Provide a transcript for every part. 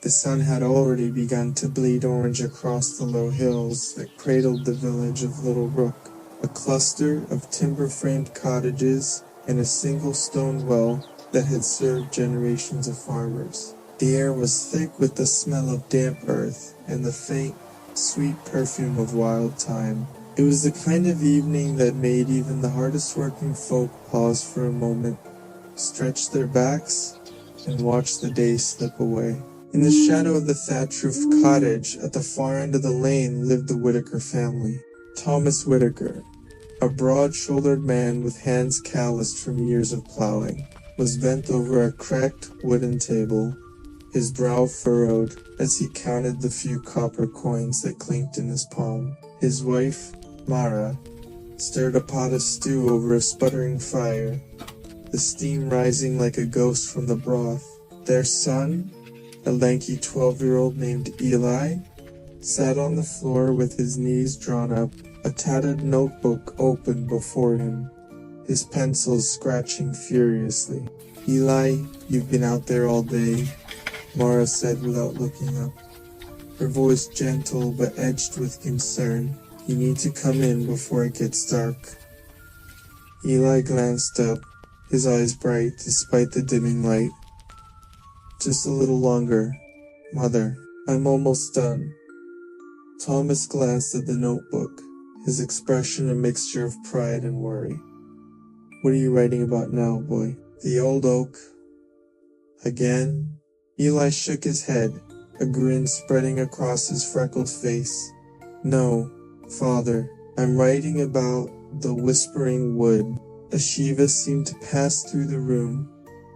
The sun had already begun to bleed orange across the low hills that cradled the village of Little Brook, a cluster of timber-framed cottages and a single stone well that had served generations of farmers. The air was thick with the smell of damp earth and the faint, sweet perfume of wild thyme. It was the kind of evening that made even the hardest working folk pause for a moment, stretch their backs, and watch the day slip away. In the shadow of the thatch-roofed cottage at the far end of the lane lived the Whitaker family. Thomas Whitaker, a broad-shouldered man with hands calloused from years of plowing, was bent over a cracked wooden table, his brow furrowed as he counted the few copper coins that clinked in his palm. His wife, Mara, stirred a pot of stew over a sputtering fire, the steam rising like a ghost from the broth. Their son, a lanky 12-year-old named Eli, sat on the floor with his knees drawn up, a tattered notebook open before him, his pencils scratching furiously. "Eli, you've been out there all day," Mara said without looking up, her voice gentle but edged with concern. "You need to come in before it gets dark." Eli glanced up, his eyes bright despite the dimming light. "Just a little longer, Mother. I'm almost done." Thomas glanced at the notebook, his expression a mixture of pride and worry. "What are you writing about now, boy?" "The old oak." "Again?" Eli shook his head, a grin spreading across his freckled face. "No, Father. I'm writing about the Whispering Wood." A shiva seemed to pass through the room,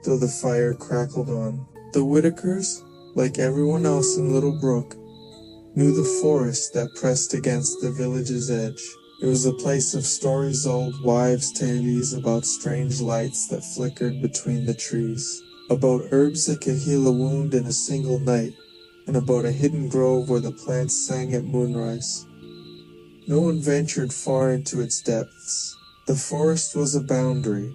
though the fire crackled on. The Whitakers, like everyone else in Little Brook, knew the forest that pressed against the village's edge. It was a place of stories old wives' tales about strange lights that flickered between the trees, about herbs that could heal a wound in a single night, and about a hidden grove where the plants sang at moonrise. No one ventured far into its depths. The forest was a boundary,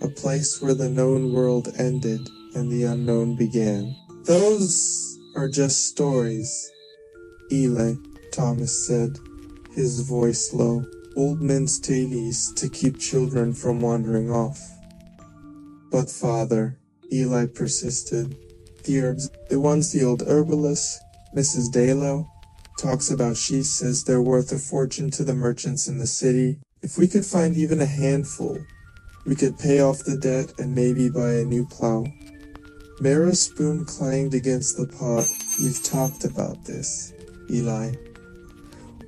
a place where the known world ended and the unknown began. "Those are just stories, Eli," Thomas said, his voice low. "Old men's tales to keep children from wandering off." "But Father," Eli persisted, "the herbs, the ones the old herbalist, Mrs. Dalo, talks about, she says they're worth a fortune to the merchants in the city. If we could find even a handful, we could pay off the debt and maybe buy a new plow." Mara's spoon clanged against the pot. "We've talked about this, Eli.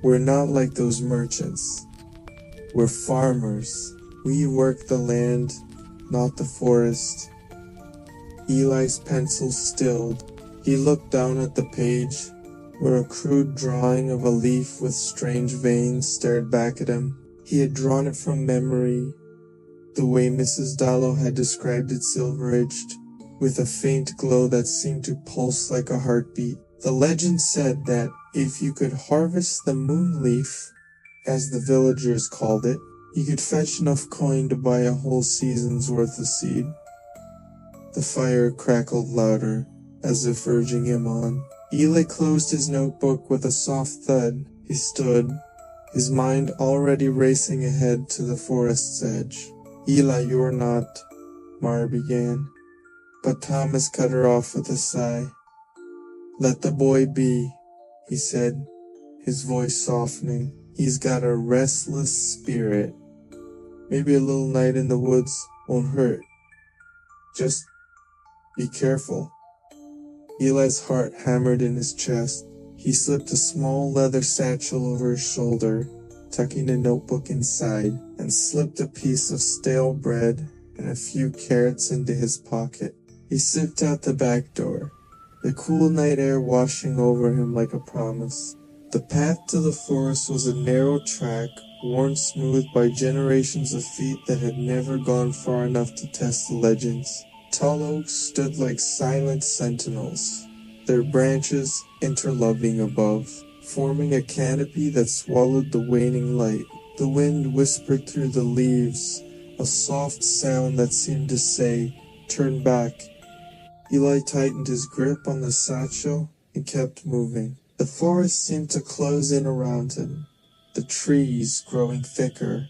We're not like those merchants. We're farmers. We work the land, not the forest." Eli's pencil stilled. He looked down at the page, where a crude drawing of a leaf with strange veins stared back at him. He had drawn it from memory, the way Mrs. Dallow had described it, silver-edged, with a faint glow that seemed to pulse like a heartbeat. The legend said that if you could harvest the moon leaf, as the villagers called it, you could fetch enough coin to buy a whole season's worth of seed. The fire crackled louder, as if urging him on. Eli closed his notebook with a soft thud. He stood, his mind already racing ahead to the forest's edge. "Eli, you're not," Mara began, but Thomas cut her off with a sigh. "Let the boy be," he said, his voice softening. "He's got a restless spirit. Maybe a little night in the woods won't hurt. Just be careful." Eli's heart hammered in his chest. He slipped a small leather satchel over his shoulder, tucking the notebook inside, and slipped a piece of stale bread and a few carrots into his pocket. He slipped out the back door, the cool night air washing over him like a promise. The path to the forest was a narrow track, worn smooth by generations of feet that had never gone far enough to test the legends. Tall oaks stood like silent sentinels, their branches interloving above, forming a canopy that swallowed the waning light. The wind whispered through the leaves, a soft sound that seemed to say, "Turn back." Eli tightened his grip on the satchel and kept moving. The forest seemed to close in around him, the trees growing thicker,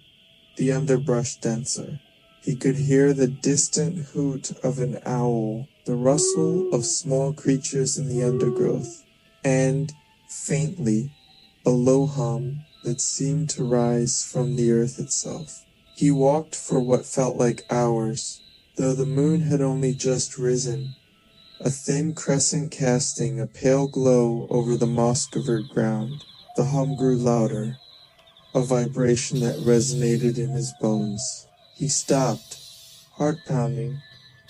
the underbrush denser. He could hear the distant hoot of an owl, the rustle of small creatures in the undergrowth, and, faintly, a low hum that seemed to rise from the earth itself. He walked for what felt like hours, though the moon had only just risen, a thin crescent casting a pale glow over the moss-covered ground. The hum grew louder, a vibration that resonated in his bones. He stopped, heart pounding,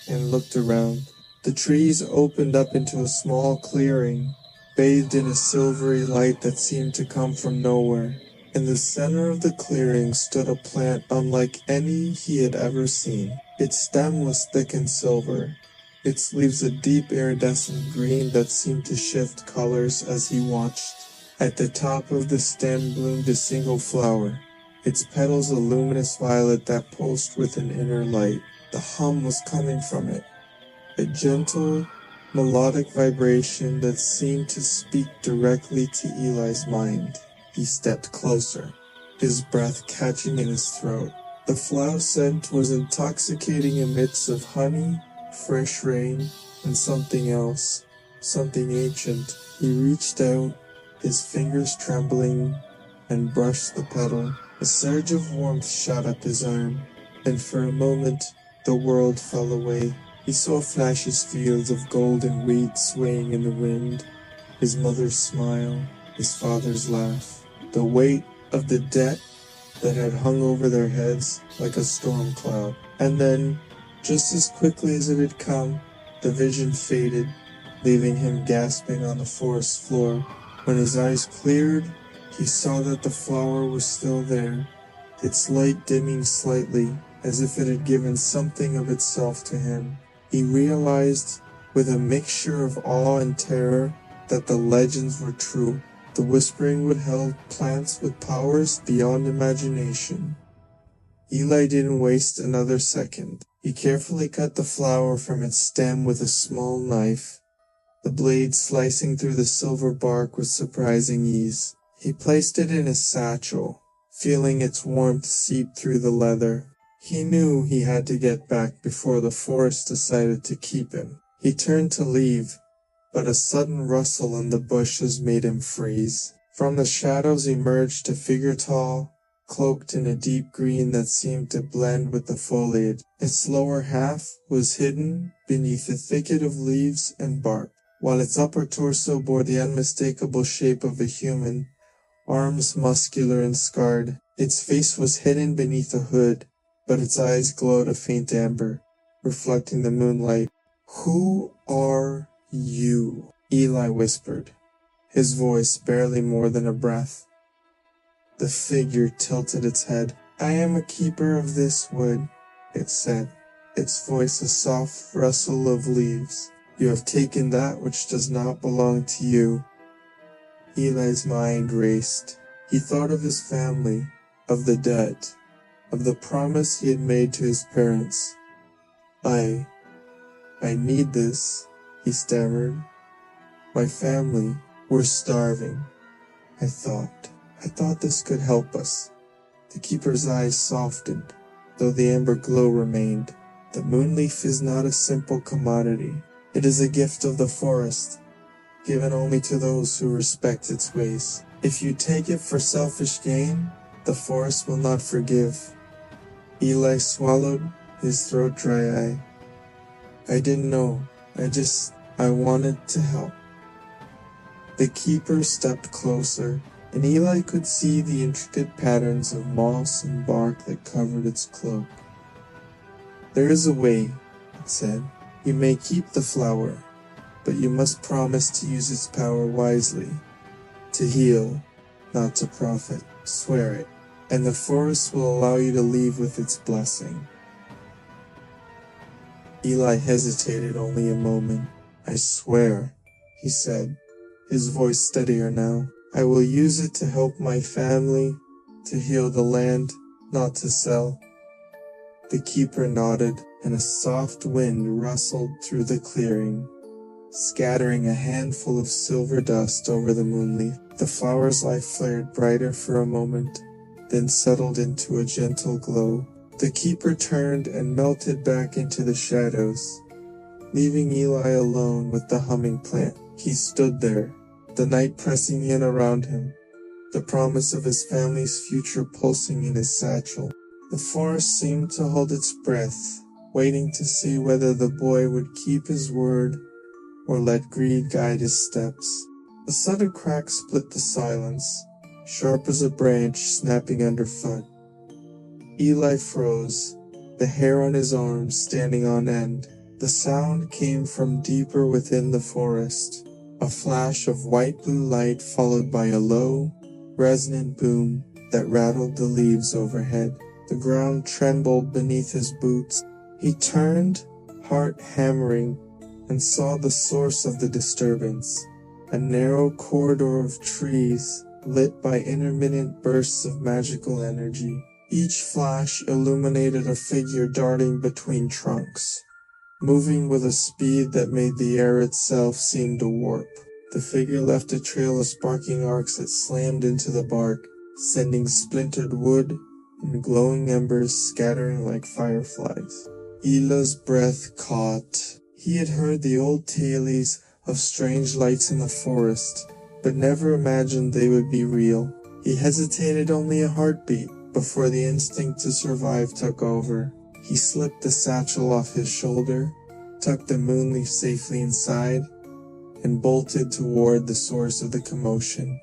and looked around. The trees opened up into a small clearing, bathed in a silvery light that seemed to come from nowhere. In the center of the clearing stood a plant unlike any he had ever seen. Its stem was thick and silver, its leaves a deep iridescent green that seemed to shift colors as he watched. At the top of the stem bloomed a single flower, its petals a luminous violet that pulsed with an inner light. The hum was coming from it, a gentle, melodic vibration that seemed to speak directly to Eli's mind. He stepped closer, his breath catching in his throat. The flower scent was intoxicating amidst of honey, fresh rain, and something else, something ancient. He reached out, his fingers trembling, and brushed the petal. A surge of warmth shot up his arm, and for a moment the world fell away. He saw flashes fields of golden wheat swaying in the wind, his mother's smile, his father's laugh, the weight of the debt that had hung over their heads like a storm cloud. And then, just as quickly as it had come, the vision faded, leaving him gasping on the forest floor. When his eyes cleared, he saw that the flower was still there, its light dimming slightly, as if it had given something of itself to him. He realized, with a mixture of awe and terror, that the legends were true. The Whispering Wood held plants with powers beyond imagination. Eli didn't waste another second. He carefully cut the flower from its stem with a small knife, the blade slicing through the silver bark with surprising ease. He placed it in his satchel, feeling its warmth seep through the leather. He knew he had to get back before the forest decided to keep him. He turned to leave, but a sudden rustle in the bushes made him freeze. From the shadows emerged a figure tall, cloaked in a deep green that seemed to blend with the foliage. Its lower half was hidden beneath a thicket of leaves and bark, while its upper torso bore the unmistakable shape of a human, arms muscular and scarred. Its face was hidden beneath a hood, but its eyes glowed a faint amber, reflecting the moonlight. "Who are you?" Eli whispered, his voice barely more than a breath. The figure tilted its head. "I am a keeper of this wood," it said, its voice a soft rustle of leaves. "You have taken that which does not belong to you." Eli's mind raced. He thought of his family, of the debt, of the promise he had made to his parents. I need this," he stammered. "My family, we're starving. I thought this could help us." The keeper's eyes softened, though the amber glow remained. "The moonleaf is not a simple commodity. It is a gift of the forest, given only to those who respect its ways. If you take it for selfish gain, the forest will not forgive." Eli swallowed, his throat dry. "I didn't know. I wanted to help." The keeper stepped closer, and Eli could see the intricate patterns of moss and bark that covered its cloak. "There is a way," it said. "You may keep the flower, but you must promise to use its power wisely, to heal, not to profit. Swear it, and the forest will allow you to leave with its blessing." Eli hesitated only a moment. "I swear," he said, his voice steadier now. "I will use it to help my family, to heal the land, not to sell." The keeper nodded, and a soft wind rustled through the clearing, scattering a handful of silver dust over the moonleaf. The flower's light flared brighter for a moment, then settled into a gentle glow. The keeper turned and melted back into the shadows, leaving Eli alone with the humming plant. He stood there, the night pressing in around him, the promise of his family's future pulsing in his satchel. The forest seemed to hold its breath, waiting to see whether the boy would keep his word or let greed guide his steps. A sudden crack split the silence, sharp as a branch snapping underfoot. Eli froze, the hair on his arms standing on end. The sound came from deeper within the forest, a flash of white-blue light followed by a low, resonant boom that rattled the leaves overhead. The ground trembled beneath his boots. He turned, heart hammering, and saw the source of the disturbance, a narrow corridor of trees lit by intermittent bursts of magical energy. Each flash illuminated a figure darting between trunks, moving with a speed that made the air itself seem to warp. The figure left a trail of sparking arcs that slammed into the bark, sending splintered wood and glowing embers scattering like fireflies. Eli's breath caught. He had heard the old tales of strange lights in the forest, but never imagined they would be real. He hesitated only a heartbeat before the instinct to survive took over. He slipped the satchel off his shoulder, tucked the moonleaf safely inside, and bolted toward the source of the commotion.